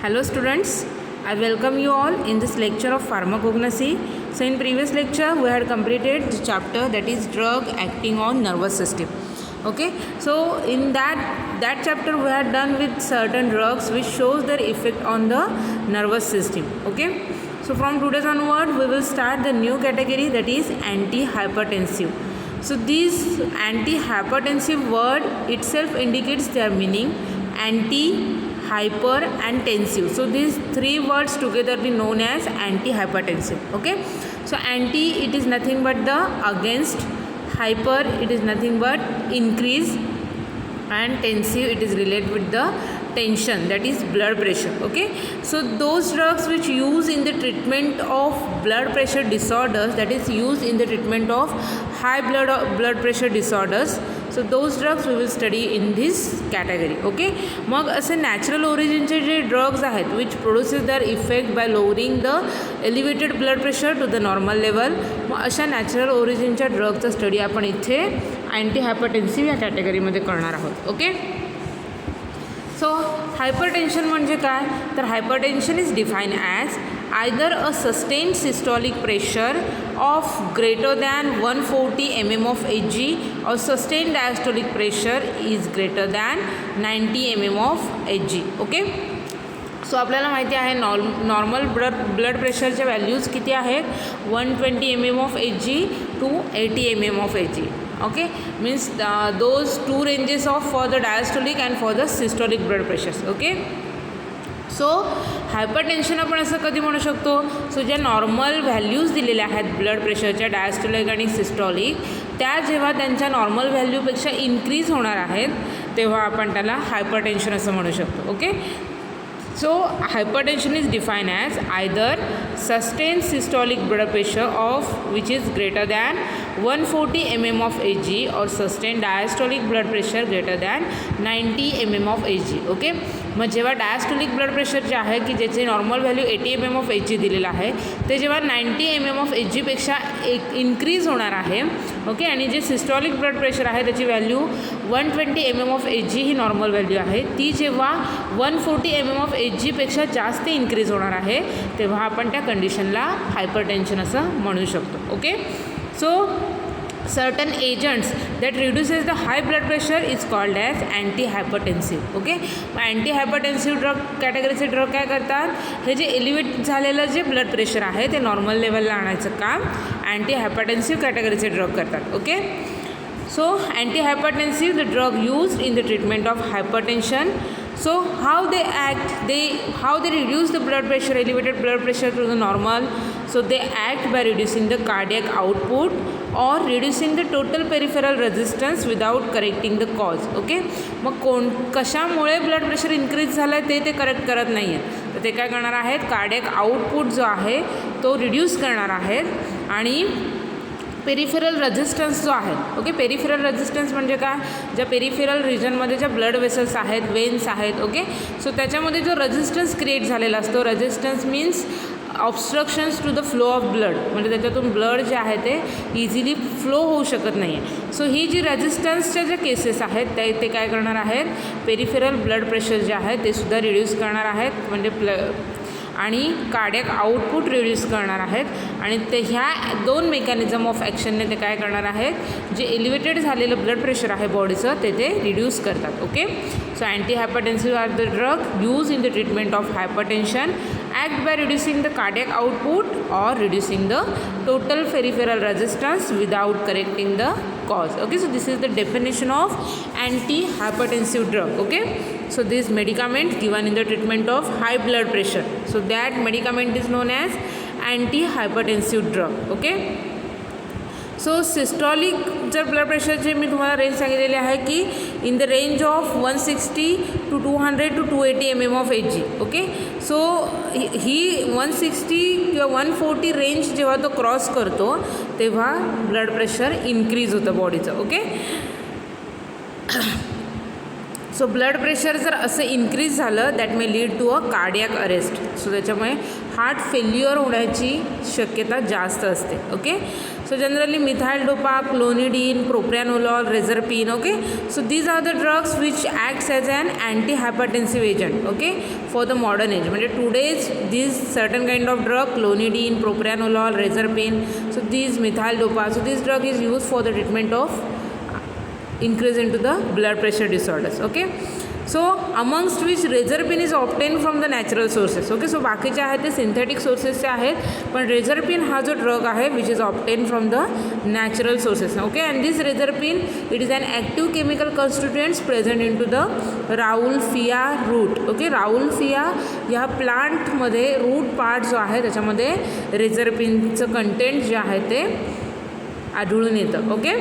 Hello students, I welcome you all in this lecture of pharmacognosy. So in previous lecture we had completed the chapter that is drug acting on nervous system. Okay, so in that chapter we had done with certain drugs which shows their effect on the nervous system. Okay, so from today's onward we will start the new category, that is antihypertensive. So this antihypertensive word itself indicates their meaning: anti, hyper and tensive. So these three words togetherly known as antihypertensive. Okay, so anti, it is nothing but the against, hyper, it is nothing but increase, and tensive, it is related with the tension, that is blood pressure. Okay, so those drugs which use in the treatment of blood pressure disorders, that is used in the treatment of high blood pressure disorders, so those drugs we will study in this category. Okay, मग असे natural ओरिजिनचे जे drugs आहेत which produces their effect by lowering the elevated blood pressure to the normal level, मग अशा natural ओरिजिनच्या ड्रगचा study आपण इथे अँटीहायपरटेन्सिव्ह या कॅटेगरीमध्ये करणार आहोत. ओके, सो हायपरटेन्शन म्हणजे काय, तर hypertension is define as either a sustained systolic pressure of greater than 140 mm of Hg or sustained diastolic pressure is greater than 90 mm of Hg. Okay, so आपल्याला माहिती आहे नॉर्मल ब्लड प्रेशरच्या values किती आहेत, 120 mm of Hg to 80 mm of Hg. Okay, means those two ranges of for the diastolic and for the systolic blood pressures. Okay, so hypertension आपण असं कधी म्हणू शकतो, सो ज्या नॉर्मल व्हॅल्यूज दिलेल्या आहेत ब्लड प्रेशरच्या डायस्टोलिक आणि सिस्टॉलिक, त्या जेव्हा त्यांच्या नॉर्मल व्हॅल्यूपेक्षा इन्क्रीज होणार आहेत तेव्हा आपण त्याला हायपरटेन्शन असं म्हणू शकतो. Okay, so hypertension is defined as either sustained systolic blood pressure of which is greater than 140 mm of Hg or sustained diastolic blood pressure greater than 90 mm of Hg. Okay, मग जेव्हा diastolic blood pressure जे आहे की ज्याचे normal value 80 mm of Hg दिलेलं आहे ते जेव्हा 90 mm of Hg पेक्षा इन्क्रीज होणार आहे. ओके, आणि जे सिस्टॉलिक ब्लड प्रेशर आहे त्याची value 120 mm of Hg he normal value आहे, ती जेव्हा 140 mm of Hg पेक्षा जास्त इन्क्रीज होणार आहे तेव्हा आपण त्या कंडिशनला हायपरटेन्शन असं म्हणू शकतो. Okay, so certain agents that reduces the high blood pressure is called as antihypertensive. Okay, antihypertensive drug कॅटेगरीचे ड्रग काय करतात, हे जे एलिव्हेट झालेलं जे ब्लड प्रेशर आहे ते नॉर्मल लेवलला आणायचं काम अँटीहायपरटेन्सिव्ह कॅटेगरीचे ड्रग करतात. Okay, so antihypertensive, the drug used in the treatment of hypertension. So how they act, how they reduce the blood pressure, elevated blood pressure to the normal. So they act by reducing the cardiac output or reducing the total peripheral resistance without correcting the cause. Okay, मग कशामुळे blood pressure increase झालं आहे ते correct करत नाही आहेत, तर ते काय करणार आहेत, कार्डियक आउटपुट जो आहे तो रिड्यूस करणार आहेत आणि पेरिफेरल रेझिस्टन्स जो आहे. ओके, पेरिफेरल रेझिस्टन्स म्हणजे काय, ज्या पेरिफेरल रिजनमध्ये ज्या ब्लड वेसल्स आहेत, वेन्स आहेत. ओके, सो त्याच्यामध्ये जो रेझिस्टन्स क्रिएट झालेला असतो, resistance means obstructions to the flow of blood, म्हणजे त्याच्यातून ब्लड जे आहे ते इझिली फ्लो होऊ शकत नाही आहे. सो ही जी रेझिस्टन्सच्या ज्या केसेस आहेत ते काय करणार आहेत, पेरिफेरल ब्लड प्रेशर जे आहे ते सुद्धा रिड्यूस करणार आहेत, म्हणजे आणि कार्डियक आउटपुट रिड्यूस करणार आहेत, आणि ते ह्या दोन मेकॅनिझम ऑफ ॲक्शनने ते काय करणार आहेत, जे एलिव्हेटेड झालेलं ब्लड प्रेशर आहे बॉडीचं ते रिड्यूस करतात. Okay, so antihypertensive are the drug use in the treatment of hypertension, act by reducing the cardiac output or reducing the total peripheral resistance without correcting the cause. Okay, so this is the definition of antihypertensive drug. Okay, so this medicament given in the treatment of high blood pressure, so that medicament is known as antihypertensive drug. Okay, so systolic जर blood प्रेशरचे मी तुम्हाला range सांगितलेली आहे की in the range of 160 to 200 to 280 mm of Hg. Okay, so ही 160 किंवा 140 range जेव्हा तो क्रॉस करतो तेव्हा ब्लड प्रेशर इन्क्रीज होतं बॉडीचं. ओके, सो ब्लड प्रेशर जर असं इन्क्रीज झालं that may lead to a cardiac arrest, so त्याच्यामुळे हार्ट फेल्युअर होण्याची शक्यता जास्त असते. Okay, so So generally methyl dopa, clonidine, propranolol, reserpine. Okay, so these are the drugs which acts as an antihypertensive agent. Okay, for the modern age. म्हणजे today's these certain kind of drug, clonidine, propranolol, reserpine. So these methyl dopa. So this drug is used for the treatment of increase into the blood pressure disorders. Okay, so amongst which reserpine is obtained from the natural sources. Okay, so बाकीचे आहेत ते synthetic सोर्सेसचे आहेत, पण reserpine हा जो drug आहे which is obtained from the natural sources. Okay, and this reserpine, it is an active chemical constituents present into the Rauvolfia root. Okay, Rauvolfia या प्लांटमध्ये रूट पार्ट जो आहे त्याच्यामध्ये reserpineचं कंटेंट जे आहे ते आढळून येतं. ओके,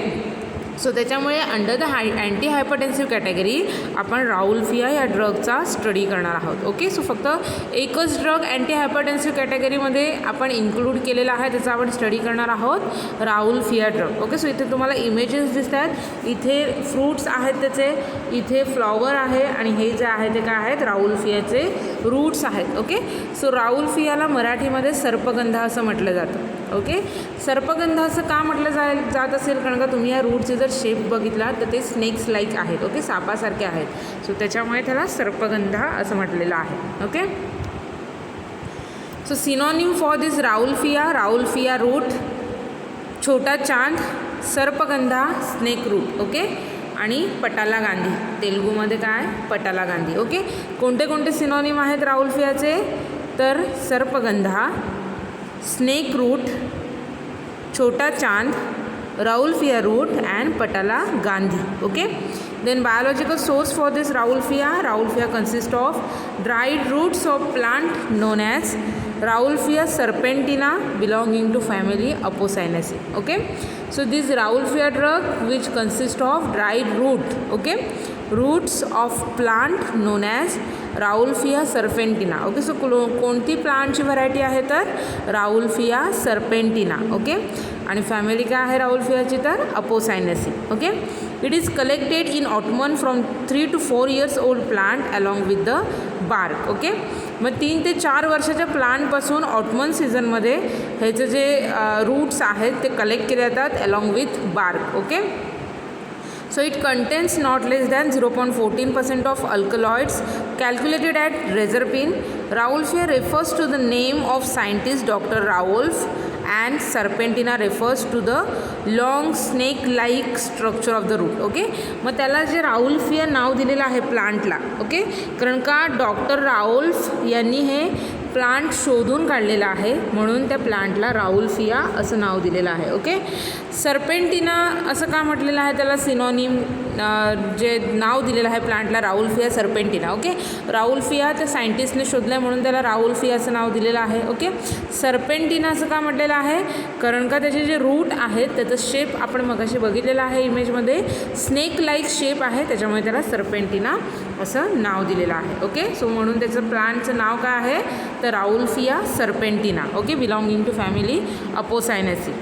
सो त्याच्यामुळे under the anti hypertensive category आपण राउल्फिया या ड्रगचा स्टडी करणार आहोत. ओके, सो फक्त एकच ड्रग अँटी हायपरटेन्सिव्ह कॅटेगरीमध्ये आपण इन्क्लूड केलेला आहे, त्याचा आपण स्टडी करणार आहोत राउल्फिया ड्रग. ओके, सो इथे तुम्हाला इमेजेस दिसत आहेत, इथे फ्रूट्स आहेत त्याचे, इथे फ्लॉवर आहे आणि हे जे आहे ते काय आहेत राउल्फियाचे रूट्स आहेत. ओके, सो राउल्फियाला मराठीमध्ये सर्पगंधा असं म्हटलं जातं. ओके, सर्पगंध असं का म्हटलं जात असेल कारण का तुम्ही या रूटचे जर शेप बघितला तर ते स्नेक्स लाईक आहेत. ओके, सापासारखे आहेत, सो त्याच्यामुळे त्याला सर्पगंधा असं म्हटलेलं आहे. Okay, so synonym for this Rauwolfia root, छोटा चांद, सर्पगंधा स्नेक रूट. ओके, आणि पटाला गांधी, तेलुगूमध्ये काय पटाला गांधी. ओके, कोणते कोणते सिनोनिम आहेत राउल्फियाचे, तर सर्पगंधा, स्नेक रूट, छोटा चांद, Rauvolfia route and Patala Gandhi. Okay, then biological source for this Raulfia consists of dried roots of plant known as Raulfia serpentina belonging to family Apocynaceae. Okay, so this Raulfia drug which consists of dried root, okay, roots of plant known as Rauwolfia serpentina. Okay, so कोणती प्लांटची variety आहे तर Rauwolfia serpentina. Okay, आणि family काय आहे राउल्फियाची तर Apocynaceae. Okay, it is collected in autumn from 3 to 4 years old plant along with the bark. Okay, मग 3 ते 4 वर्षाच्या प्लांटपासून ऑटमन सीझनमध्ये ह्याचे जे रूट्स आहेत ते कलेक्ट केले जातात along with bark. Okay, so it contains not less than 0.14% of alkaloids calculated at reserpine. Raulfia refers to the name of scientist Dr. Raulf and serpentina refers to the long snake like structure of the root. Okay, मग त्याला जे Rauvolfia नाव दिलेलं आहे प्लांटला. Okay, कारण का doctor राउल्फ यांनी हे plant शोधून काढलेला आहे म्हणून त्या प्लांटला राउल्फिया असं नाव दिलेलं आहे. ओके, सर्पेंटिना असं का म्हटलेलं आहे त्याला सिनोनिम जे नाव दिलेलं आहे प्लांटला राउल्फिया सर्पेंटिना. ओके, राउल्फिया त्या सायंटिस्टने शोधलं आहे म्हणून त्याला राउल्फिया असं नाव दिलेलं आहे. ओके, सर्पेंटिना असं का म्हटलेलं आहे कारण का त्याचे जे रूट आहेत त्याचं शेप आपण मगाशी बघितलेलं आहे इमेजमध्ये, स्नेक लाईक शेप आहे, त्याच्यामुळे त्याला सर्पेंटिना असं नाव दिलेलं आहे. ओके, सो म्हणून त्याचं प्लांटचं नाव काय आहे तर Rauwolfia serpentina. Okay, belonging to family Apocynaceae.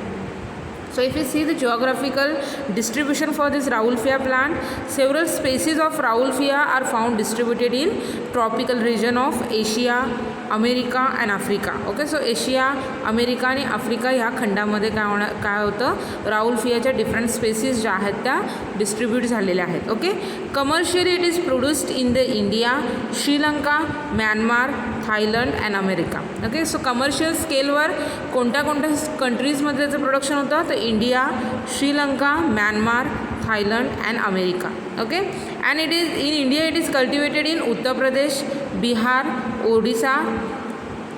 So if you see the geographical distribution for this Raulfia plant, several species of Raulfia are found distributed in tropical region of Asia, America and Africa. Okay, so Asia, America आणि Africa ह्या खंडामध्ये काय होतं राउल्फियाच्या different species ज्या आहेत त्या distribute झालेल्या आहेत. Okay, commercially it is produced in the India, Sri Lanka, Myanmar, Thailand and America. Okay, so commercial स्केलवर कोणत्या कंट्रीजमध्ये त्याचं प्रोडक्शन होतं तर India, Sri Lanka, Myanmar, Thailand and America. Okay, and it is in India it is cultivated in Uttar Pradesh, Bihar, Odisha,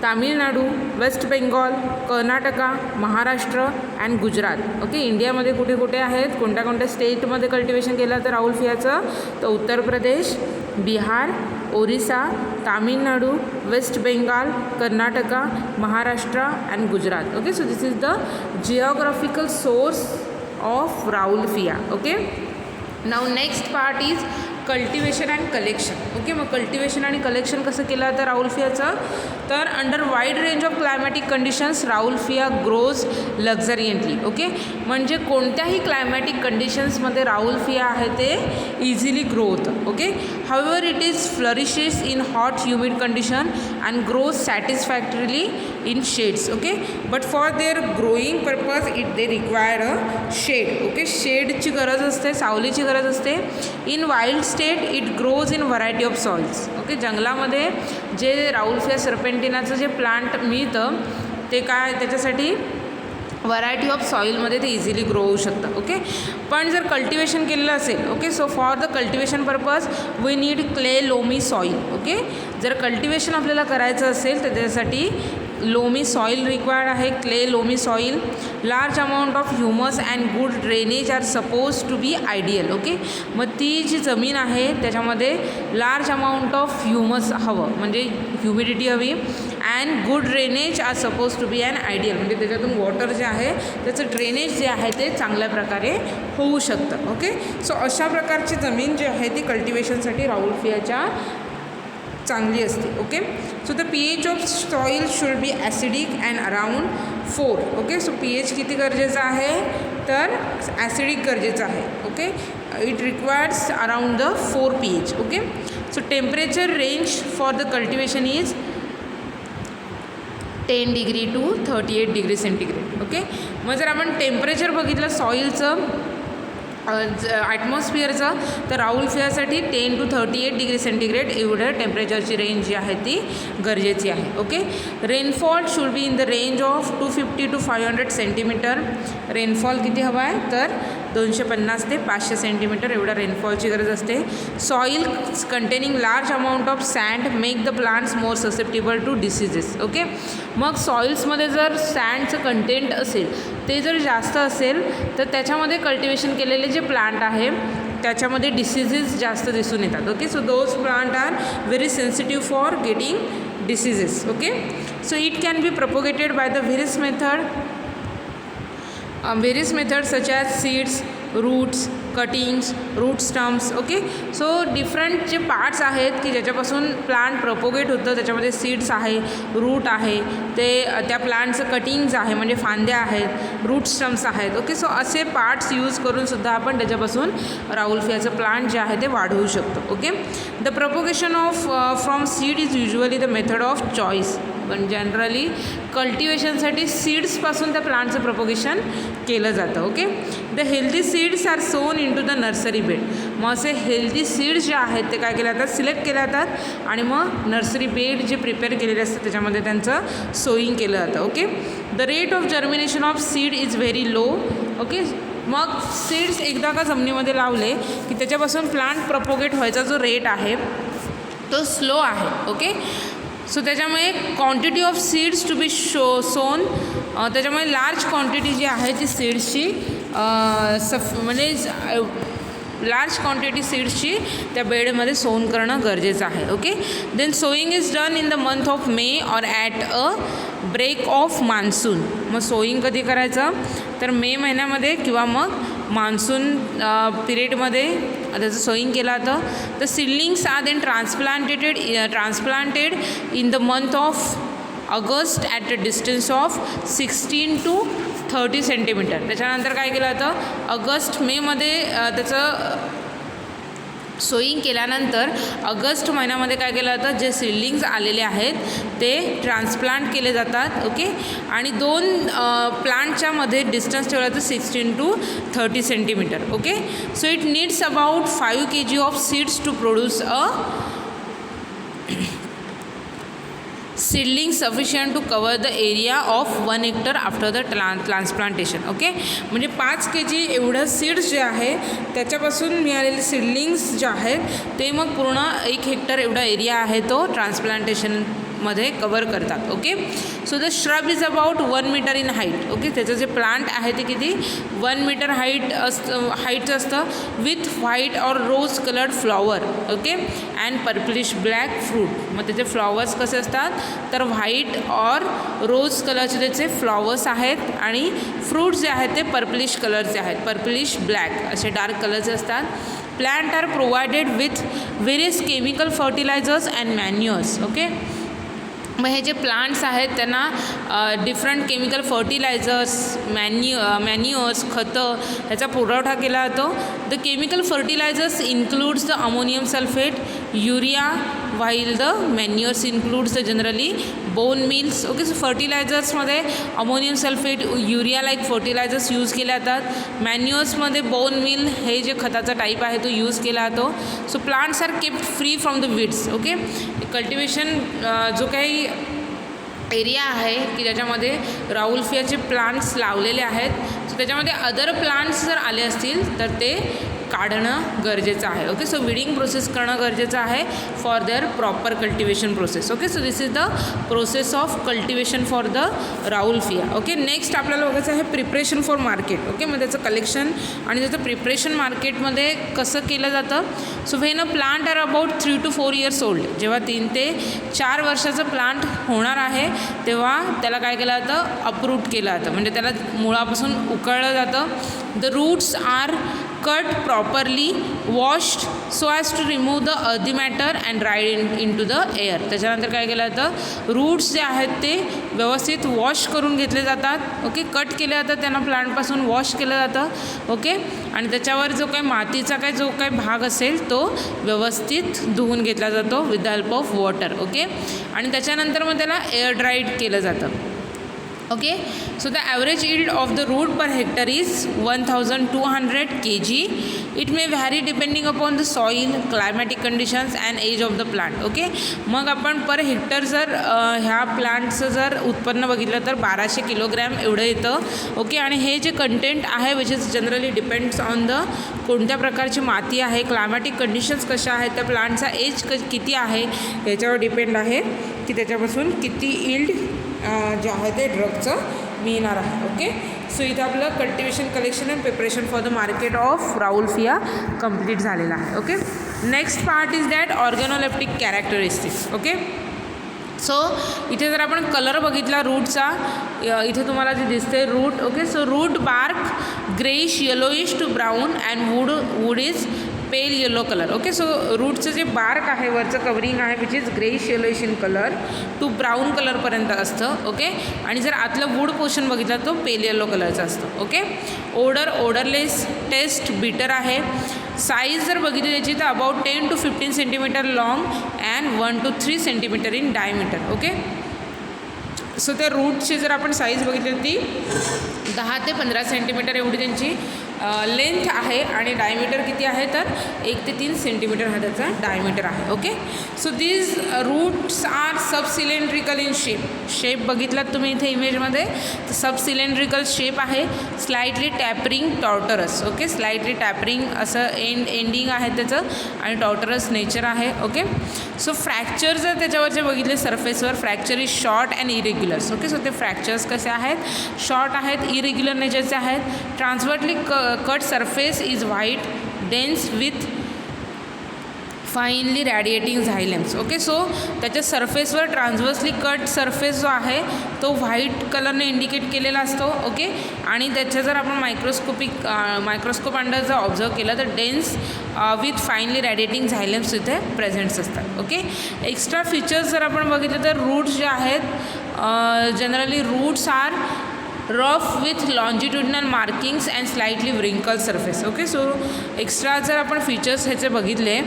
Tamil Nadu, West Bengal, Karnataka, Maharashtra and Gujarat. Okay, इंडियामध्ये कुठे कुठे आहेत कोणत्या कोणत्या स्टेटमध्ये कल्टिवेशन केलं तर राउल्फियाचं तर Uttar Pradesh, Bihar, Orissa, Tamil Nadu, West Bengal, Karnataka, Maharashtra and Gujarat. Okay, so this is the geographical source of Rauwolfia. Okay, now next part is cultivation and collection. Okay, मग कल्टिवेशन आणि कलेक्शन कसं केलं तर राउल्फियाचं तर under wide range of climatic conditions Rauwolfia grows luxuriantly. Okay, म्हणजे कोणत्याही climatic कंडिशन्समध्ये राउल्फिया आहे ते इझिली ग्रो होतं. Okay, however it is flourishes in hot humid condition and grows satisfactorily in shades. Okay, but for their growing purpose they require a shade. Okay, शेडची गरज असते, सावलीची गरज असते. In wild state it grows in variety of soils. Okay, जंगलामध्ये जे Rauvolfia सर्पेंटिनाचं जे plant मिळतं ते काय, त्याच्यासाठी व्हरायटी ऑफ सॉईलमध्ये ते इझिली ग्रो होऊ शकतं. ओके, पण जर कल्टिवेशन केलेलं असेल, okay, so for the cultivation purpose we need clay loamy soil. Okay, जर कल्टिवेशन आपल्याला करायचं असेल तर त्यासाठी लोमी सॉईल रिक्वायर्ड आहे, clay loamy soil. Large amount of humus and good drainage are suppose to be ideal. Okay, मग ती जी जमीन आहे त्याच्यामध्ये लार्ज अमाऊंट ऑफ ह्युमस हवं, म्हणजे ह्युमिडिटी हवी, and good drainage are suppose to be and ideal, म्हणजे त्याच्यातून वॉटर जे आहे त्याचं ड्रेनेज जे आहे ते चांगल्या प्रकारे होऊ शकतं. ओके, सो अशा प्रकारची जमीन जी आहे ती कल्टिवेशनसाठी राउल्फियाच्या चांगली असते. Okay, so the pH of soil should be acidic and around 4. Okay, so pH किती गरजेचं आहे, तर ॲसिडिक गरजेचं आहे. Okay, it requires around the 4 pH. Okay, so temperature range for the cultivation is 10 degree to 38 degree centigrade. Okay, मग जर आपण temperature बघितलं सॉईलचं ॲटमॉस्फिअरचं, तर राउल्फियासाठी 10 to 38 डिग्री सेंटीग्रेड एवढं टेम्परेचरची रेंज जी आहे ती गरजेची आहे. Okay, rainfall should be in the range of 250 to 500 centimetre. Rainfall किती हवा आहे, तर 250 ते 500 सेंटीमीटर एवढा रेनफॉलची गरज असते. Soil containing large amount of sand make the plants more susceptible to diseases. Okay, मग सॉईल्समध्ये जर सँडचं कंटेंट असेल ते जर जास्त असेल तर त्याच्यामध्ये कल्टिवेशन केलेले जे प्लांट आहे त्याच्यामध्ये डिसीजेस जास्त दिसून येतात. Okay, so those plant are very sensitive for getting diseases. Okay, so it can be propagated by the various method such as seeds, roots, cuttings, root stumps. Okay, so different जे parts आहेत की ज्याच्यापासून plant propagate होतं त्याच्यामध्ये seeds आहे, route आहे, ते त्या प्लांटचं कटिंग्ज आहे म्हणजे फांद्या आहेत, रूट स्टम्प्स आहेत. ओके, सो असे पार्ट्स यूज करून सुद्धा आपण त्याच्यापासून राउल्फियाचं प्लांट जे आहे ते वाढवू शकतो. Okay, the propagation of from seed is usually the method of choice. पण जनरली कल्टिवेशनसाठी सीड्सपासून त्या प्लांटचं प्रपोगेशन केलं जातं. Okay, the healthy seeds are sown in to the nursery bed. मग असे हेल्दी सीड्स जे आहेत ते काय केले जातात, सिलेक्ट केले जातात आणि मग नर्सरी बेड जे प्रिपेअर केलेले असतात त्याच्यामध्ये त्यांचं सोईंग केलं जातं. Okay, the rate of germination of seed is very low. Okay, मग सीड्स एकदा का जमिनीमध्ये लावले की त्याच्यापासून प्लांट प्रपोगेट व्हायचा जो रेट आहे तो स्लो आहे. ओके, सो त्याच्यामुळे quantity of seeds to be सोन, त्याच्यामुळे लार्ज क्वांटिटी जी आहे ती सीड्सची म्हणजे लार्ज क्वांटिटी सीड्सची त्या बेडमध्ये सोन करणं गरजेचं आहे. Okay, then sowing is done in the month of May or at a break of monsoon. मग सोईंग कधी करायचं, तर मे महिन्यामध्ये किंवा मग मान्सून पिरियडमध्ये त्याचं सोईंग केलं जातं. The seedlings are then transplanted in the month of August at a distance of 16 to 30 centimetre. त्याच्यानंतर काय केलं जातं, ऑगस्ट मेमध्ये त्याचं सोईंग केल्यानंतर ऑगस्ट महिन्यामध्ये काय केलं जातं, जे सीडलिंग्स आलेले आहेत ते ट्रान्सप्लांट केले जातात. ओके, आणि दोन प्लांटच्या मध्ये डिस्टन्स ठेवला जातं 16 to 30 centimetre. Okay, so it needs about 5 kg of seeds to produce a seedling sufficient to cover the area of 1 hectare after the transplantation. Okay, म्हणजे 5 kg एवढं सीड्स जे आहे त्याच्यापासून मिळालेले सीडलिंग्स जे आहेत ते मग पूर्ण 1 hectare एवढा एरिया आहे तो ट्रान्सप्लांटेशनमध्ये कवर करतात. Okay, so the shrub is about 1 meter in height. Okay, त्याचं जे प्लांट आहे ते किती 1 meter हाईटचं असतं with white or rose coloured flower. Okay, and purplish black fruit. मग त्याचे फ्लॉवर्स कसे असतात, तर व्हाईट ऑर रोज कलरचे त्याचे फ्लॉवर्स आहेत आणि फ्रूट्स जे आहेत ते पर्पलिश कलरचे आहेत, पर्पलिश ब्लॅक असे डार्क कलरचे असतात. Plant are provided with various chemical fertilisers and manures. Okay, मग हे जे प्लांट्स आहेत त्यांना डिफरंट केमिकल फर्टिलायझर्स, मॅन्युअर्स, खतं ह्याचा पुरवठा केला जातो. The chemical fertilisers includes the ammonium sulphate, urea, while the manures includes the generally bone meals. Okay, so फर्टिलायझर्समध्ये ammonium sulphate, urea like fertilisers use केले जातात. मॅन्युअर्समध्ये बोन मिल हे जे खताचा टाईप आहे तो यूज केला जातो. So plants are kept free from the weeds. Okay, cultivation जो काही एरिया आहे की ज्याच्यामध्ये राऊल्फियाचे प्लांट्स लावलेले आहेत, सो त्याच्यामध्ये अदर प्लांट्स जर आले असतील तर ते काढणं गरजेचं आहे. ओके, सो विडिंग प्रोसेस करणं गरजेचं आहे for their proper cultivation process. Okay, so this is the process of cultivation for the Rauwolfia. Okay, next आपल्याला बघायचं आहे प्रिपरेशन फॉर मार्केट. ओके, मग त्याचं कलेक्शन आणि त्याचं प्रिपरेशन मार्केटमध्ये कसं केलं जातं. So when a plant are about 3 to 4 years old, जेव्हा 3 ते 4 वर्षाचं प्लांट होणार आहे तेव्हा त्याला काय केलं जातं, अपरूट केलं जातं, म्हणजे त्याला मुळापासून उकळलं जातं. The roots are cut properly, washed so as to remove the earthy matter and dried in to the air. त्याच्यानंतर काय केलं जातं, रूट्स जे आहेत ते व्यवस्थित वॉश करून घेतले जातात. ओके, कट केले जातात, त्यांना प्लांटपासून वॉश केलं जातं. ओके, आणि त्याच्यावर जो काही मातीचा जो काही भाग असेल तो व्यवस्थित धुवून घेतला जातो with the help of water. Okay, आणि त्याच्यानंतर मग त्याला एअर ड्राईड केलं जातं. Okay, so the average yield of the root per hectare is 1200 kg. It may vary depending upon the soil, climatic conditions and age of the plant. Okay, मग आपण per hectare जर ह्या प्लांटचं जर उत्पन्न बघितलं तर 1200 किलोग्रॅम एवढं येतं. ओके, आणि हे जे कंटेंट आहे which is generally depends on the कोणत्या प्रकारची माती आहे, क्लायमॅटिक कंडिशन्स कशा आहेत, त्या प्लांटचा एज किती आहे याच्यावर डिपेंड आहे की त्याच्यापासून किती यील्ड जे आहे ते ड्रगचं मिळणार आहे. ओके, सो इथं आपलं cultivation, collection and preparation for the market of Rauwolfia complete झालेलं आहे. Okay, next part is that organoleptic characteristics. Okay, so इथे जर आपण कलर बघितला रूटचा, इथे तुम्हाला जे दिसते root. Okay, so root bark greyish yellowish to brown and wood is pale yellow colour. Okay, so रूटचं जे बार्क आहे, वरचं कवरिंग आहे which is greyish yellowish in colour to brown कलरपर्यंत असतं. ओके, आणि जर आतलं वूड पोर्शन बघितला तो पेल येलो कलरचा असतो. ओके, ओडरलेस, टेस्ट बिटर आहे. साईज जर बघितली त्याची तर about 10 to 15 centimetre long and 1 to 3 centimetre in diameter. Okay, so त्या रूटची जर आपण साईज बघितली ती 10 ते 15 सेंटीमीटर एवढी त्यांची लेंथ आहे आणि डायमीटर किती आहे तर 1 ते 3 सेंटीमीटर हा त्याचा डायमीटर आहे. Okay, so these roots are sub cylindrical in shape बघितलात तुम्ही इथे इमेजमध्ये, तर सब सिलेंड्रिकल शेप आहे. Slightly tapering tortuous. Okay, slightly tapering असं एंडिंग आहे त्याचं आणि टॉर्टरस नेचर आहे. ओके, सो फ्रॅक्चर जर त्याच्यावरचे बघितले सरफेसवर, fracture is short and irregulars. Okay, so ते फ्रॅक्चर्स कसे आहेत, शॉर्ट आहेत, इरेग्युलर नेचरचे आहेत. Transversely cut surface is white dense with finely radiating xylems. Okay, so त्याच्या सरफेसवर ट्रान्सवर्सली कट सरफेस जो आहे तो व्हाईट कलरने इंडिकेट केलेला असतो. ओके, आणि त्याच्या जर आपण मायक्रोस्कोप अंडर जर ऑब्झर्व केलं तर डेन्स विथ फाईनली रॅडिएटिंग झायलेम्स इथे प्रेझेंट्स असतात. ओके, एक्स्ट्रा फीचर्स जर आपण बघितलं तर रूट्स जे आहेत generally roots are rough with longitudinal markings and slightly wrinkle surface. Okay, so extra जर आपण फीचर्स ह्याचे बघितले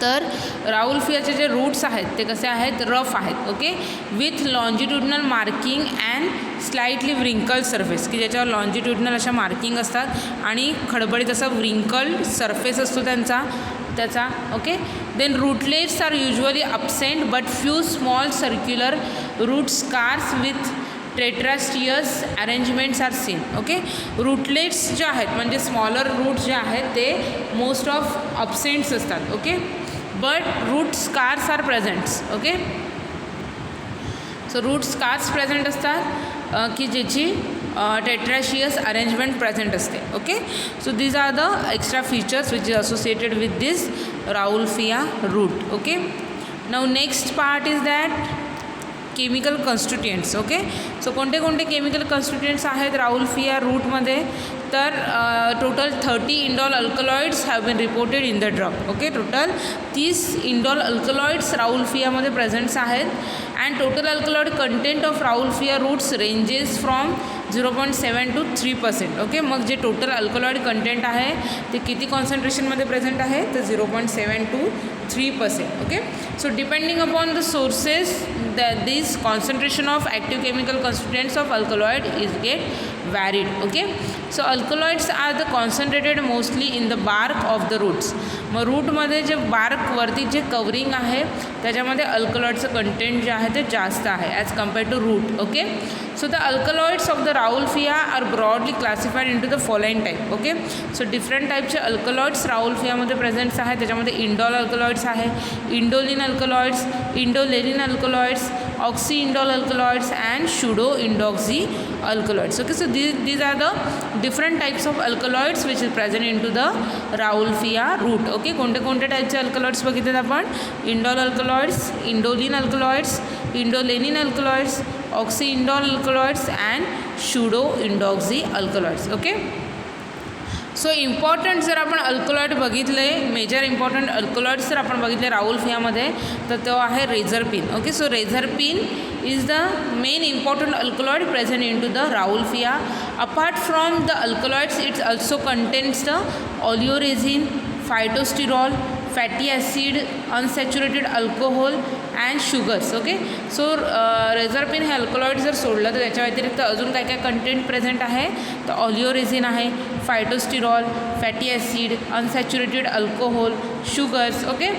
तर राऊल्फियाचे जे रूट्स आहेत ते कसे आहेत, रफ आहेत. Okay, with longitudinal marking and slightly wrinkle surface, की ज्याच्यावर लॉन्जिट्युडनल अशा मार्किंग असतात आणि खडबडीत असा व्रिंकल्ड सरफेस असतो त्याचा. Okay, then rootlets are usually absent but few small circular root scars with tetrastichous arrangements are seen. Okay, rootlets जे आहेत म्हणजे स्मॉलर रूट्स जे आहेत ते मोस्ट ऑफ अपसेंट्स असतात. Okay, but root scars are presents. Okay, so root scars present असतात की ज्याची टेट्राशियस अरेंजमेंट प्रेझेंट असते. Okay, so these are the extra features which is associated with this Rauwolfia root. Okay, now next part is that chemical constituents. Okay, so कोणते कोणते chemical constituents आहेत Rauwolfia रूटमध्ये तर total 30 indole alkaloids have been reported in the drug. Okay, total 30 indole alkaloids राऊल्फियामध्ये presents आहेत and total alkaloid content of Rauwolfia roots ranges from 0.7 to 3%. Okay, मग जे total alkaloid content आहे ते किती कॉन्सन्ट्रेशनमध्ये present आहे तर 0.7 to 3%. Okay, so depending upon the sources, this concentration of active chemical constituents of alkaloid is get varied. Okay, so alkaloids are the concentrated mostly in the bark of the roots. मग रूटमध्ये जे bark वरती जे covering आहे त्याच्यामध्ये अल्कलॉइडचं content जे आहे ते जास्त आहे as compared to root. Okay, so the alkaloids of the Rauwolfia are broadly classified into the following type. Okay, so different टाईपचे अल्कलॉइड्स राउल्फियामध्ये प्रेझेंट्स आहेत. त्याच्यामध्ये इंडॉल अल्कलॉइड्स आहे, indoline alkaloids, indolenine alkaloids, oxindole alkaloids and pseudo indoxyl alkaloids. Okay, so these are the different types of alkaloids which is present into the Rauwolfia root. Okay, कोणते कोणते टाईपचे alkaloids बघितलेत आपण? Indole alkaloids, indoline alkaloids, indolenine alkaloids, oxindole alkaloids and pseudo indoxyl alkaloids. Okay, so important जर आपण alkaloid बघितले, major important alkaloids जर आपण बघितले राउल्फियामध्ये तर तो आहे reserpine. Okay, so reserpine is the main important alkaloid present into the Rauwolfia. Apart from the alkaloids, it also contains the oleoresin, phytosterol, fatty acid, unsaturated alcohol and sugars. Okay, so रेझरपिन हे alkaloid जर सोडलं तर त्याच्या व्यतिरिक्त अजून काय काय content present आहे तर ऑलिओरेझिन आहे, phytosterol, fatty acid, unsaturated alcohol, sugars. Okay,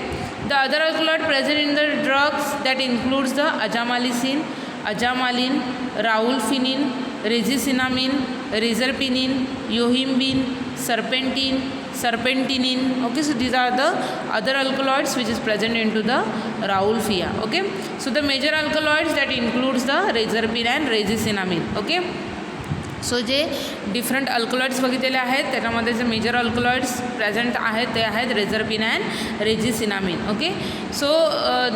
the other alkaloid present in the drugs that includes the azamalin, raulfinin, rezicinamide, rezerpinin, yohimbine, serpentinin. Okay, so these are the other alkaloids which is present into the Rauwolfia. Okay, so the major alkaloids that includes the rezerpin and rezicinamide. Okay, so जे different alkaloids बघितलेले आहेत त्याच्यामध्ये जे major alkaloids present आहेत ते आहेत reserpine and rescinnamine. Okay, so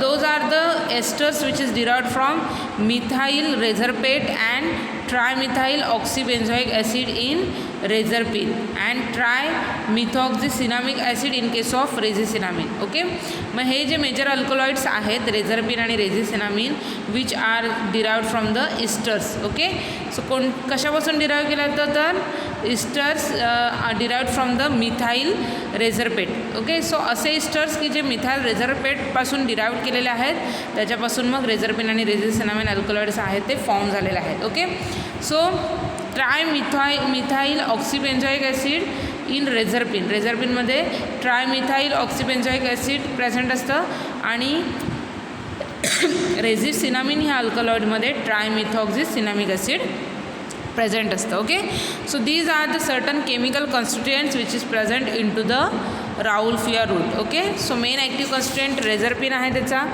those are the esters which is derived from methyl reserpate and trimethyl oxybenzoic acid in reserpine and trimethoxycinnamic acid in case of rescinnamine. Okay, मग हे जे major alkaloids आहेत reserpine आणि rescinnamine which are derived from the esters. Okay, so कशापासून derive केलं जातं तर esters derived from the methyl reserpate. Okay, so असे इस्टर्स की जे मिथाइल रेझरपेटपासून डिराइव्ह केलेले आहेत त्याच्यापासून मग रेझरपिन आणि रेजिसिनामिन अल्कलॉइड्स आहेत ते फॉर्म झालेले आहेत. Okay, so methyl oxybenzoic acid in रेझरपिनमध्ये ट्रायमिथाइल ऑक्सीबेन्झोइक ॲसिड प्रेझेंट असतं आणि रेजिसिनामिन ह्या अल्कलॉइडमध्ये ट्रायमिथॉक्झिसिनामिक ॲसिड प्रेझेंट असतं. Okay, so these are the certain chemical constituents which is present in to the Rauwolfia root. Okay, so main active constituent reserpine आहे त्याचा.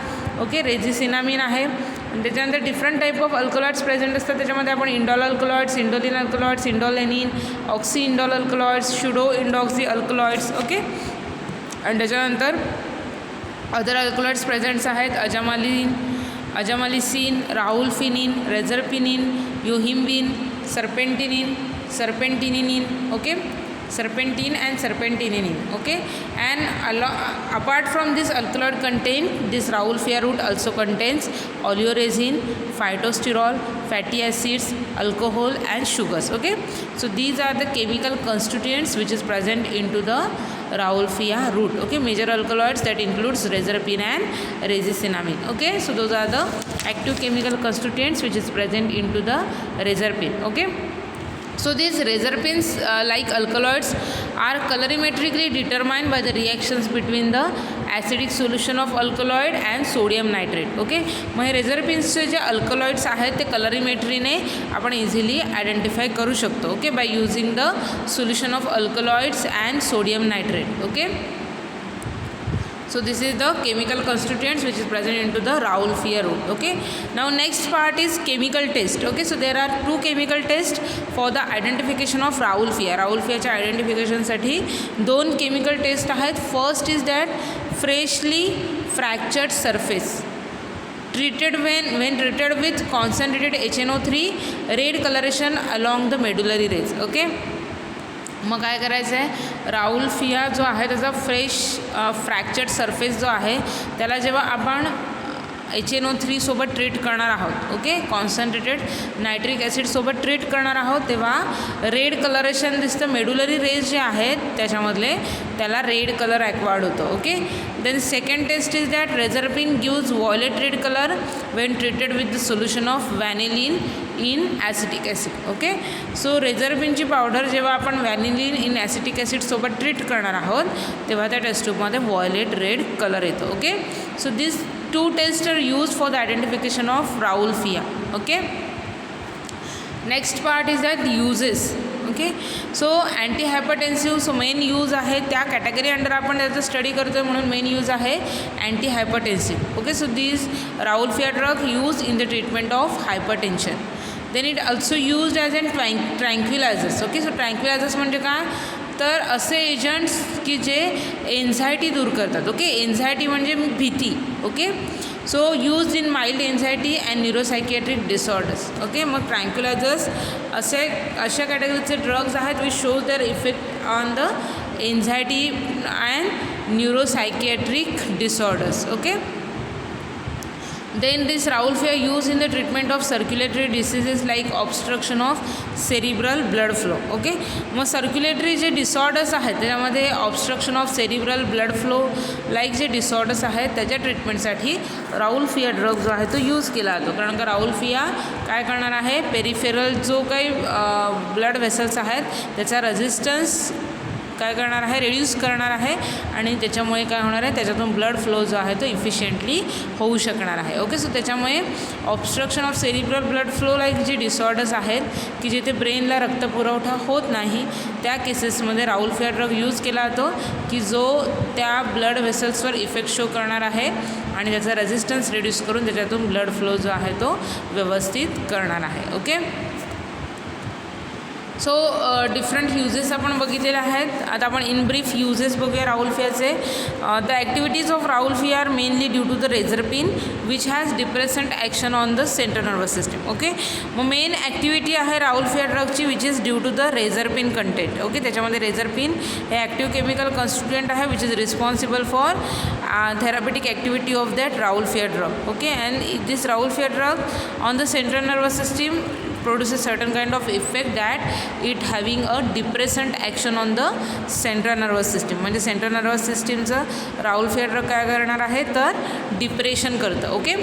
Okay, rescinnamine आहे आणि त्याच्यानंतर different type of alkaloids present असतात. त्याच्यामध्ये आपण indole alkaloids, indoline alkaloids, indolenine, oxindole alkaloids, pseudo indoxyl alkaloids. Okay, आणि त्याच्यानंतर अदर अल्कलॉइड्स प्रेझेंट्स आहेत अजामालिसिन, राउल्फिनिन, रेझरपिनिन, yohimbine, serpentinin. Okay, serpentine and serpentinine. Okay, and apart from this alkaloid contained, this Rauwolfia root also contains oleoresin, phytosterol, fatty acids, alcohol and sugars. Okay, so these are the chemical constituents which is present into the Rauwolfia root. Okay, major alkaloids that includes rezerpin and rezicinamide. Okay, so those are the active chemical constituents which is present into the rezerpin. Okay, so these rezerpins like alkaloids are colorimetrically determined by the reactions between the acidic solution of alkaloid and sodium nitrate. Okay, मग हे रेझरपिन्सचे जे alkaloids आहेत ते कलरीमेट्रीने आपण easily identify करू शकतो. Okay, by using the solution of alkaloids and sodium nitrate. Okay, so this is the chemical constituents which is present into the Rauwolfia root. Okay, now next part is chemical test. Okay, so there are two chemical tests for the identification of Rauwolfia च्या identification साठी दोन chemical taste आहेत. First is that freshly fractured surface treated when treated with concentrated HNO3 red coloration along the medullary rays. Okay, मग काय करायचं आहे, Rauvolfia जो आहे त्याचा फ्रेश फ्रॅक्चर्ड सरफेस जो आहे त्याला जेव्हा आपण HNO3 सोबत ट्रीट करणार आहोत, ओके, कॉन्सन्ट्रेटेड नायट्रिक ॲसिड सोबत ट्रीट करणार आहोत, तेव्हा रेड कलरेशन दिसतं. मेडुलरी रेज जे आहेत त्याच्यामधले त्याला रेड कलर ॲक्वायर्ड होतं, okay. Then second test is that reserpine gives violet red colour when treated with the solution of vanillin in acetic acid, okay. So रेझरपिनची पावडर जेव्हा आपण vanillin in acetic acid सोबत treat करणार आहोत तेव्हा त्या test ट्यूबमध्ये व्हायोलेट रेड कलर येतो, okay. So this 2 tests are used for the identification of Raoulfia, okay. Next part is that uses, okay. So antihypertensive, so main use आहे त्या category under आपण त्याचा स्टडी करतोय म्हणून मेन यूज आहे antihypertensive, okay. So this Raoulfia drug used in the treatment of hypertension. Then it also used as an tranquilizers, okay. So tranquilizers म्हणजे काय तर असे एजंट्स की जे एन्झायटी दूर करतात, ओके. एन्झायटी म्हणजे भीती, okay. So use in mild anxiety and neuropsychiatric disorders, okay. मग ट्रँक्युलायझर्स अशा कॅटेगरीचे ड्रग्ज आहेत which shows their effect on the anxiety and neuropsychiatric disorders, okay. Then this Raoulfia used in the treatment of circulatory diseases like obstruction of cerebral blood flow, okay. मग circulatory जे disorders आहेत त्याच्यामध्ये obstruction of cerebral blood flow like जे disorders आहेत त्याच्या ट्रीटमेंटसाठी Raoulfia drug जो आहे तो यूज केला जातो. कारण का Raoulfia काय करणार आहे पेरिफेरल जो काही ब्लड व्हेसल्स आहेत त्याचा रेझिस्टन्स काय करणार आहे रिड्यूस करणार आहे आणि त्याच्यामुळे काय होणार आहे त्याच्यातून ब्लड फ्लो जो आहे तो इफिशियंटली होऊ शकणार आहे, ओके. सो त्याच्यामुळे obstruction of cerebral blood flow like जे डिसऑर्डर्स आहेत की जिथे ब्रेनला रक्तपुरवठा होत नाही त्या केसेसमध्ये Raoulfia ड्रग यूज केला जातो की जो त्या ब्लड व्हेसल्सवर इफेक्ट शो करणार आहे आणि त्याचा रेझिस्टन्स रिड्यूस करून त्याच्यातून ब्लड फ्लो जो आहे तो व्यवस्थित करणार आहे, ओके. सो डिफरंट यूजेस आपण बघितलेले आहेत. आता आपण इन ब्रीफ यूजेस बघूया Raoulfiaचे. The activities of Raoulfia are mainly due to the reserpine which has depressant action on the central nervous system, okay. मग मेन ॲक्टिव्हिटी आहे Raoulfia ड्रगची which is due to the reserpine content, okay. त्याच्यामध्ये reserpine हे active chemical constituent आहे which is responsible for therapeutic activity of that Raoulfia drug, okay. And this Raoulfia drug on the central nervous system produces certain kind of effect that it having a depressant action on the central nervous system. म्हणजे central nervous सिस्टीमचं Raoulfia drug काय करणार आहे तर depression करतं, okay.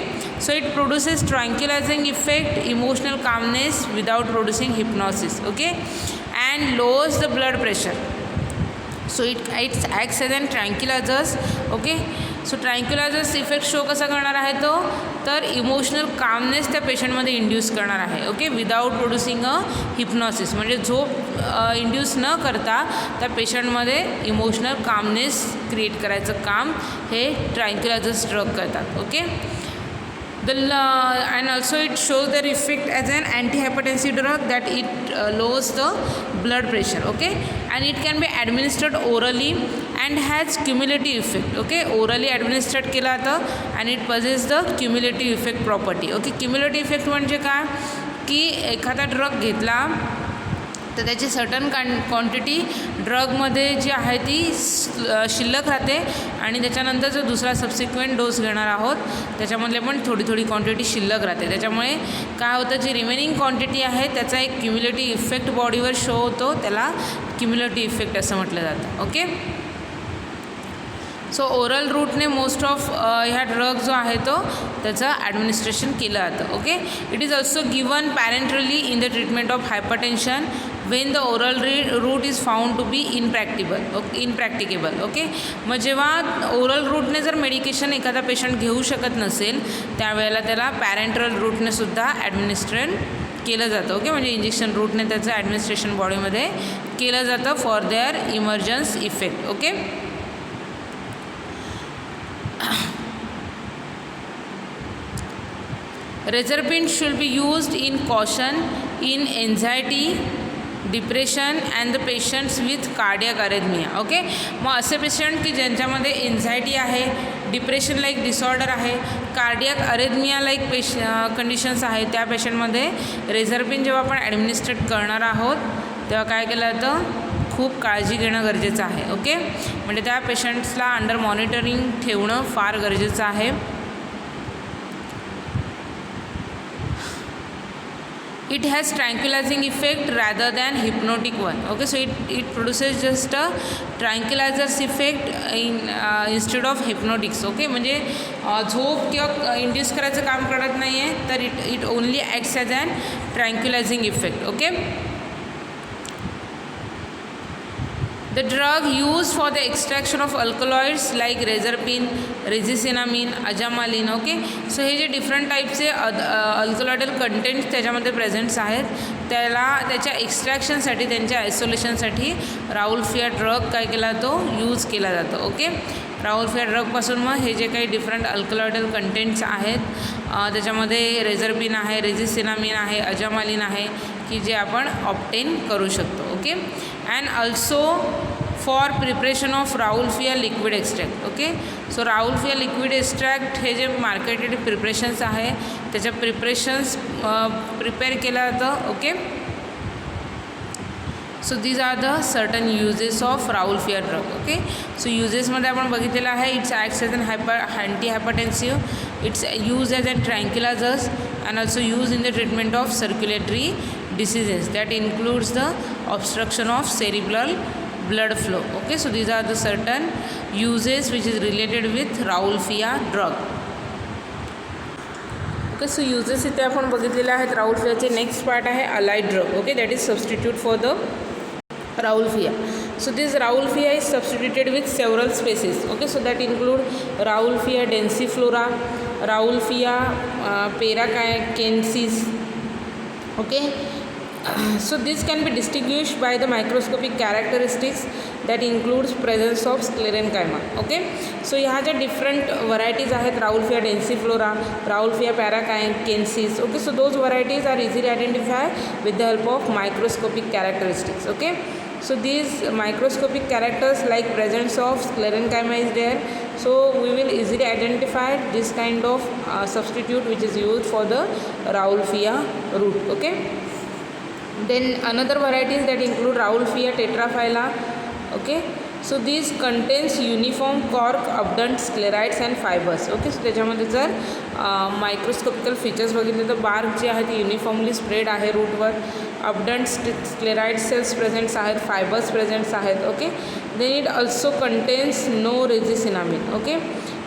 So it produces tranquilizing effect, emotional calmness without producing hypnosis, okay. And lowers the blood pressure. So it acts as an tranquilizers, okay. So tranquilizers effect show कसा करणार आहे तो तर इमोशनल कामनेस त्या पेशंटमध्ये induce करणार आहे, okay. Without producing अ hypnosis म्हणजे झोप इंड्यूस न करता त्या पेशंटमध्ये इमोशनल कामनेस क्रिएट करायचं काम हे ट्रँक्युलायझर्स ड्रग करतात, okay. And also it shows their effect as an antihypertensive drug that it lowers the blood pressure, okay. And it can be administered orally and has cumulative effect, okay. Orally administered केला जातं and it possesses the cumulative effect property, okay. Cumulative effect म्हणजे काय की एखादा drug घेतला तर त्याची certain quantity ड्रगमध्ये जी आहे ती शिल्लक राहते आणि त्याच्यानंतर जो दुसरा सबसिक्वेंट डोस घेणार आहोत त्याच्यामधले पण थोडी थोडी क्वांटिटी शिल्लक राहते. त्याच्यामुळे काय होतं जी रिमेनिंग क्वांटिटी आहे त्याचा एक क्युम्युलेटिव्ह इफेक्ट बॉडीवर शो होतो, त्याला क्युम्युलेटिव्ह इफेक्ट असं म्हटलं जातं, ओके. सो ओरल रूटने मोस्ट ऑफ ह्या ड्रग जो आहे तो त्याचं ॲडमिनिस्ट्रेशन केलं जातं, okay. It is also given parenterally in the treatment of hypertension when the oral route is found to be impracticable, okay. मग जेव्हा ओरल रूटने जर मेडिकेशन एखादा पेशंट घेऊ शकत नसेल त्यावेळेला त्याला पॅरेंटल रूटने सुद्धा ॲडमिनिस्ट्रेट केलं जातं, ओके. म्हणजे इंजेक्शन रूटने त्याचं ॲडमिनिस्ट्रेशन बॉडीमध्ये केलं जातं for their emergence effect, okay. Rezarpine should be used in caution, in anxiety, depression and the patients with cardiac arrhythmia, okay. मग असे पेशंट की ज्यांच्यामध्ये एन्झायटी आहे, डिप्रेशन लाईक डिसऑर्डर आहे, कार्डियक अरेथमिया लाईक कंडिशन्स आहे त्या पेशंटमध्ये रेझरपिन जेव्हा आपण ॲडमिनिस्ट्रेट करणार आहोत तेव्हा काय केलं जातं खूप काळजी घेणं गरजेचं आहे, ओके. म्हणजे त्या पेशंट्सला अंडर मॉनिटरिंग ठेवणं फार गरजेचं आहे. it has tranquilizing effect rather than hypnotic one. Okay, so it produces just a tranquilizers effect instead of hypnotics. Okay, म्हणजे झोप किंवा इंड्यूस करायचं काम करत नाही आहे, तर it only acts as an tranquilizing effect. Okay, the drug used for the extraction of alkaloids like rezapine, rezicinamine, ajamalin. Okay, so हे जे डिफरंट टाईपचे अल्कलॉइडल कंटेंट्स त्याच्यामध्ये प्रेझेंट्स आहेत, त्याच्या एक्स्ट्रॅक्शनसाठी, त्यांच्या आयसोलेशनसाठी राउल्फिया ड्रग काय केला तो यूज केला जातो. ओके, राउल्फिया ड्रगपासून मग हे जे काही डिफरंट अल्कलॉइडल कंटेंट्स आहेत त्याच्यामध्ये रेझरपिन आहे, रेझिसिनामिन आहे, अजामालिन आहे की जे आपण ऑप्टेन करू शकतो. Okay, and also for preparation of Rauwolfia liquid extract. Okay, so Rauwolfia liquid extract हे जे मार्केटेड प्रिपरेशन्स आहे त्याच्या प्रिपरेशन्स प्रिपेअर केलं जातं. Okay, so these are the certain uses of Rauwolfia drug. Okay, so युजेसमध्ये आपण बघितलेलं आहे, it's acts as an antihypertensive, it's use as an tranquilizers and also use in the treatment of circulatory diseases that includes the obstruction of cerebral blood flow. Okay, so these are the certain uses which is related with Rauwolfia drug. Okay, so uses इथे आपण बघितलेले आहेत. राउल्फियाचे next part आहे allied drug. Okay, that is substitute for the Rauwolfia. So this Raulfia is substituted with several species. Okay, so that include Raulfia densiflora, Raulfia paracensis. Okay, so this can be distinguished by the microscopic characteristics that includes presence of sclerenchyma. Okay, so ह्या ज्या different varieties आहेत Raulfia densiflora, Raulfia paracensis. Okay, so those varieties are easily identified with the help of microscopic characteristics. Okay, so these microscopic characters like presence of sclerenchyma is there, so we will easily identify this kind of substitute which is used for the Raulfia root. Okay, then another varieties that include Raulfia tetraphylla. Okay, so these contains uniform cork abundant sclerites and fibers. Okay, so त्याच्यामध्ये जर मायक्रोस्कोपिकल features बघितले तर bark जे आहे ते uniformly spread आहे रूटवर, abundant sclerite cells presents आहेत, फायबर्स प्रेझेंट्स आहेत. Okay, then it also contains no rescinnamine. Okay,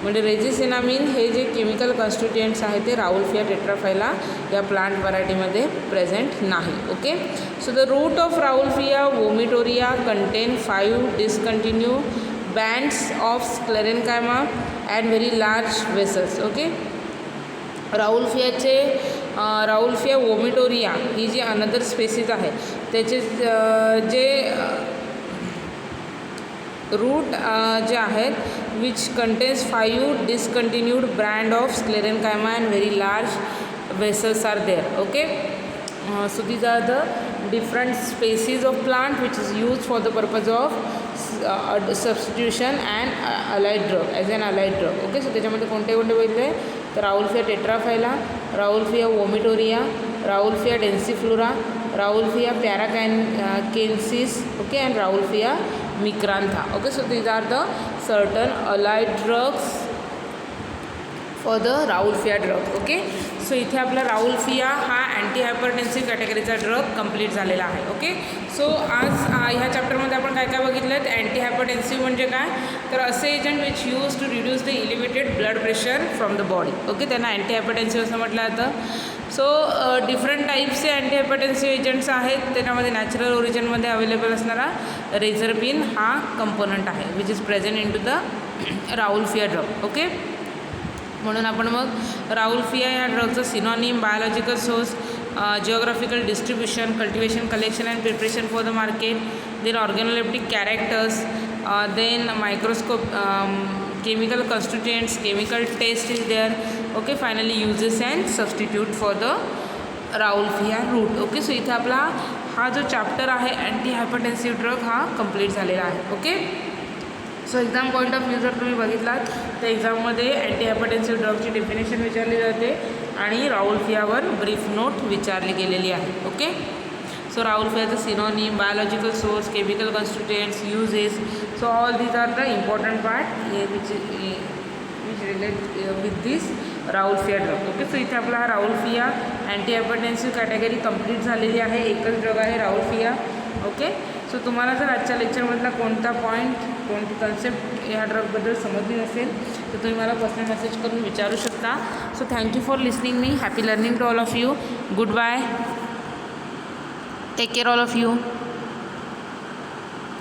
म्हणजे रेझिसिनामिन हे जे केमिकल कॉन्स्टिट्युएंट्स आहेत ते राउल्फिया टेट्राफायला या प्लांट व्हरायटीमध्ये प्रेझेंट नाही. Okay, so the root of Rauwolfia vomitoria contain 5 discontinue bands of sclerenchyma and very large vessels. Okay, Rauwolfia vomitoria ही जी अनदर स्पेसीज आहे त्याचे जे रूट जे आहेत which contains 5 discontinued brand of sclerenchyma and very large vessels are there. Okay, so these are the different species of plant which is used for the purpose of substitution and allied drug as an allied drug. Okay, so त्याच्यामध्ये कोणते कोणते बघितले तर Rauwolfia tetraphylla, Rauwolfia vomitoria, Rauwolfia densiflora, Rauwolfia paracensis. Okay, and Rauwolfia micrantha. Okay, so these are the certain allied drugs for the Rauwolfia drug. Okay, so इथे आपला Rauwolfia हा antihypertensive कॅटेगरीचा drug complete झालेला आहे. Okay, so आज ह्या चॅप्टरमध्ये आपण काय काय बघितलं तर अँटी हायपरटेन्सिव्ह म्हणजे काय तर असे agent which use to reduce the elevated blood pressure from the body. Okay, त्यांना अँटी हायपरटेन्सिव्ह असं म्हटलं जातं. सो डिफरंट टाईप्सचे अँटी हायपरटेन्सिव्ह एजंट्स आहेत, त्याच्यामध्ये नॅचरल ओरिजिनमध्ये अवेलेबल असणारा रेझरपिन हा कंपोनंट आहे which is present in to the Rauwolfia drug. Okay, म्हणून आपण मग राउल्फिया या ड्रगचं synonym, biological source, geographical distribution, cultivation, collection and preparation for the market, then organoleptic characters, then microscope, chemical constituents, chemical taste is there. Okay, finally uses and substitute for the Rauwolfia root. Okay, so इथे आपला हा जो chapter आहे antihypertensive drug हा complete झालेला आहे. Okay, so exam point of view जर तुम्ही बघितलात तर एक्झाममध्ये अँटी हायपरटेन्सिव्ह ड्रगची डेफिनेशन विचारली जाते आणि राउल्फियावर ब्रीफ नोट विचारली गेलेली आहे. Okay, so Raulfia is a synonym, biological source, chemical constituents, uses. So all these are the important part which which relate with this Rauwolfia drug. Okay, so इथे आपला हा Rauwolfia antihypertensive category complete झालेली आहे. एकच drug आहे राऊल्फिया. Okay, so तुम्हाला जर आजच्या लेक्चरमधला कोणता पॉईंट, कोणती कन्सेप्ट ह्या ड्रगबद्दल समजली नसेल तर तुम्ही मला पर्सनल मेसेज करून विचारू शकता. So thank you for listening me. Happy learning to all of you. Good bye. Take care all of you.